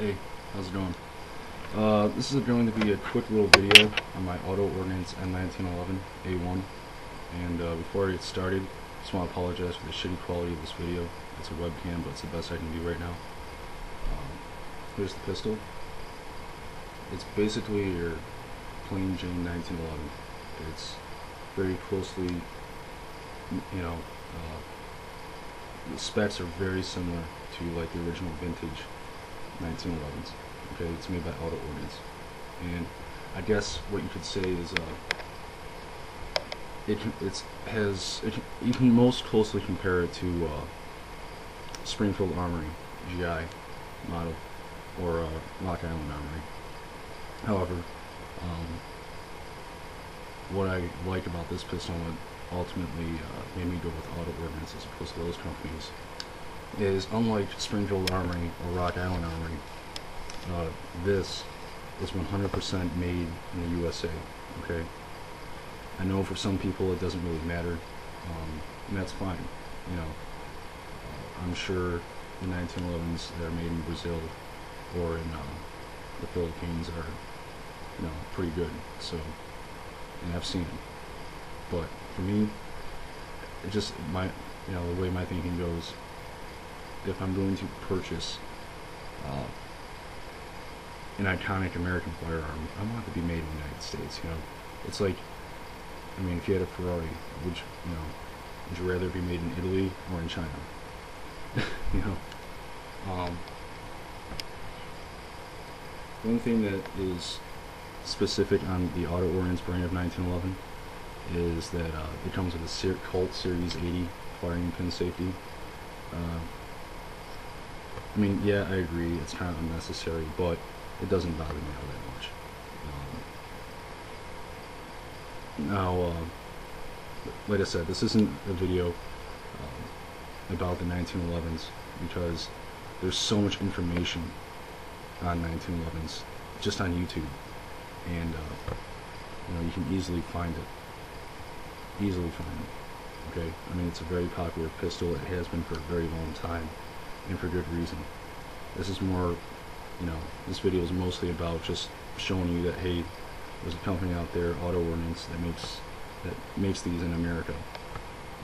Hey, how's it going? This is going to be a quick little video on my Auto Ordnance M1911 A1. And before I get started, I just want to apologize for the shitty quality of this video. It's a webcam, but it's the best I can do right now. Here's the pistol. It's basically your plain Jane 1911. It's very closely, the specs are very similar to like the original vintage 1911s. Okay, it's made by Auto Ordnance, and I guess what you could say is you can most closely compare it to Springfield Armory GI model or Rock Island Armory. However, what I like about this pistol, and what ultimately made me go with Auto Ordnance as opposed to those companies, is unlike Springfield Armory or Rock Island Armory, this is 100% made in the USA. Okay, I know for some people it doesn't really matter, and that's fine. I'm sure the 1911s that are made in Brazil or in the Philippines are, pretty good. So, and I've seen them. But for me, it just the way my thinking goes. If I'm going to purchase an iconic American firearm, I want it to be made in the United States. It's like, if you had a Ferrari, would you rather be made in Italy or in China? One thing that is specific on the Auto Ordnance brand of 1911 is that it comes with a Colt Series 80 firing pin safety. Yeah, I agree, it's kind of unnecessary, but it doesn't bother me all that much. Now, like I said, this isn't a video about the 1911s because there's so much information on 1911s just on YouTube, and you can easily find it. Okay, it's a very popular pistol. It has been for a very long time, and for good reason. This is more, this video is mostly about just showing you that, hey, there's a company out there, Auto Ordnance, that makes these in America,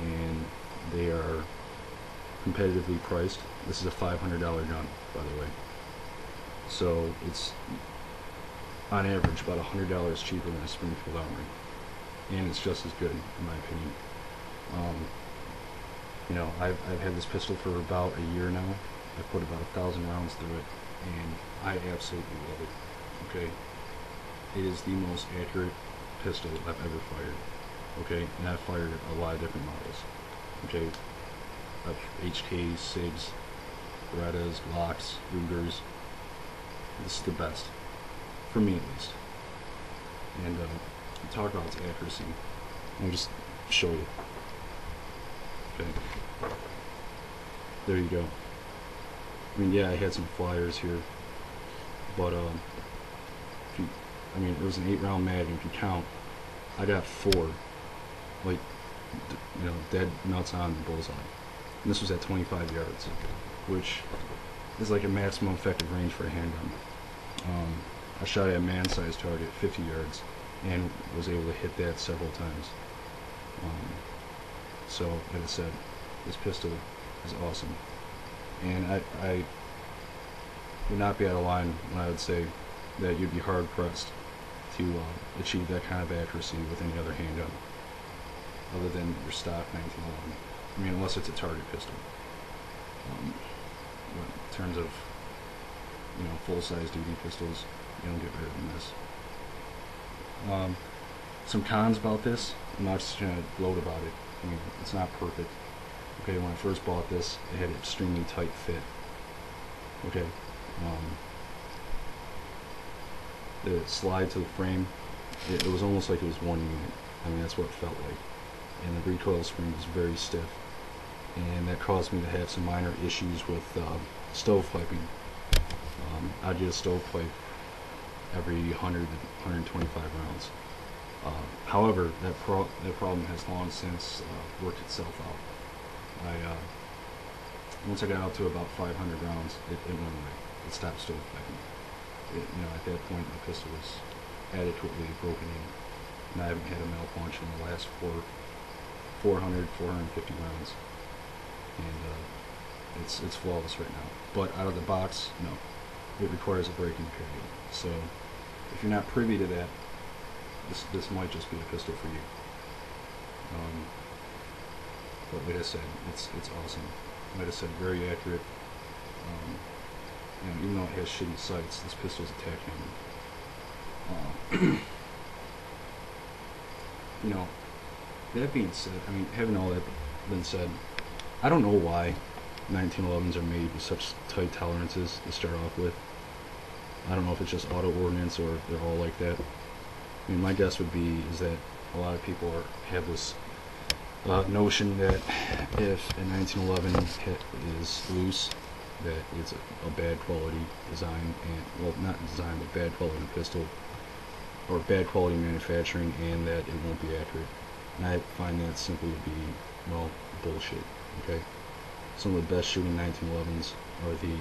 and they are competitively priced. This is a $500 gun, by the way, so it's on average about $100 cheaper than a Springfield Armory, and it's just as good in my opinion. I've had this pistol for about a year now. I've put about 1,000 rounds through it, and I absolutely love it. Okay, it is the most accurate pistol I've ever fired. Okay, and I've fired a lot of different models. Okay, HKs, SIGs, Berettas, Glocks, Rugers. This is the best, for me at least. And to talk about its accuracy, I'll just show you. Okay, there you go. Yeah, I had some flyers here, but it was an 8-round mag, and if you count, I got 4, like, dead nuts on the bullseye. And this was at 25 yards, which is like a maximum effective range for a handgun. I shot at a man-sized target at 50 yards, and was able to hit that several times. So, like I said, this pistol is awesome. And I would not be out of line when I would say that you'd be hard-pressed to achieve that kind of accuracy with any other handgun, other than your stock 1911. Unless it's a target pistol. In terms of, full-size duty pistols, you don't get better than this. Some cons about this, I'm not just going to gloat about it. It's not perfect. Okay, when I first bought this, it had an extremely tight fit. Okay, the slide to the frame, it was almost like it was one unit. That's what it felt like. And the recoil spring was very stiff, and that caused me to have some minor issues with stovepiping. I did a stovepipe every 100 to 125 rounds. However, that problem has long since worked itself out. Once I got out to about 500 rounds, it went away. it stopped stovepiping. You know, at that point, my pistol was adequately broken in, and I haven't had a malfunction in the last 450 rounds, and it's flawless right now. But out of the box, no, it requires a break-in period. So if you're not privy to that, this might just be a pistol for you. But like I said, it's awesome. Like I said, very accurate. You know, even though it has shitty sights, this pistol's a tack hammer. You know, that being said, I mean, having all that been said, I don't know why 1911s are made with such tight tolerances to start off with. I don't know if it's just Auto Ordnance or they're all like that. I mean, my guess would be is that a lot of people have this notion that if a 1911 is loose, that it's a bad quality design, and well, not design, but bad quality pistol, or bad quality manufacturing, and that it won't be accurate. And I find that simply to be, well, bullshit. Okay, some of the best shooting 1911s are the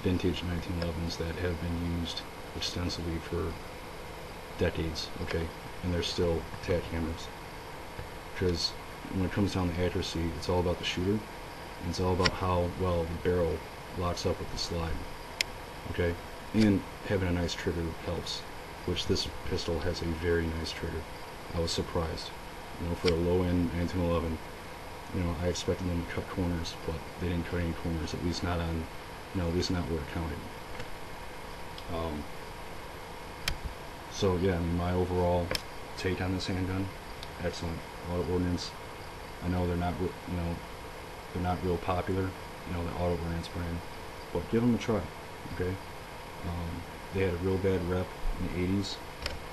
vintage 1911s that have been used extensively for decades. Okay, and they're still tack hammers, because when it comes down to accuracy, it's all about the shooter, and it's all about how well the barrel locks up with the slide. Okay, and having a nice trigger helps, which this pistol has a very nice trigger. I was surprised. You know, for a low-end 1911, you know, I expected them to cut corners, but they didn't cut any corners, at least not on, you know, at least not where it counted. So yeah, I mean, my overall take on this handgun, excellent. Auto Ordnance. I know they're not, you know, they're not real popular, you know, the Auto Ordnance brand, but give them a try. Okay. They had a real bad rep in the 80s.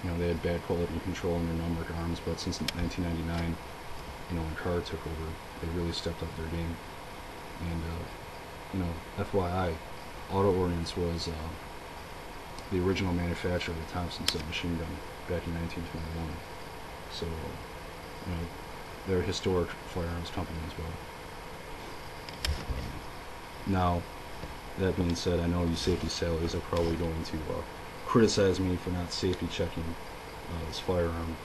You know, they had bad quality control in their numbered arms, but since 1999, you know, when Kahr took over, they really stepped up their game. And you know, FYI, Auto Ordnance was the original manufacturer of the Thompson submachine gun back in 1921. So, you know, they're a historic firearms company as well. Now, that being said, I know you safety sallies are probably going to criticize me for not safety checking this firearm,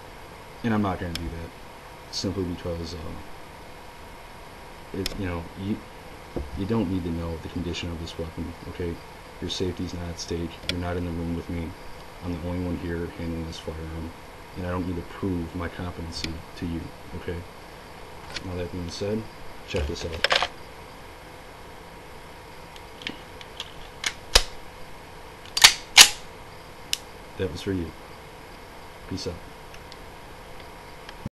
and I'm not going to do that, simply because you know, you don't need to know the condition of this weapon. Okay, your safety's not at stake. You're not in the room with me. I'm the only one here handling this firearm, and I don't need to prove my competency to you. Okay. Now that being said, check this out. That was for you. Peace out.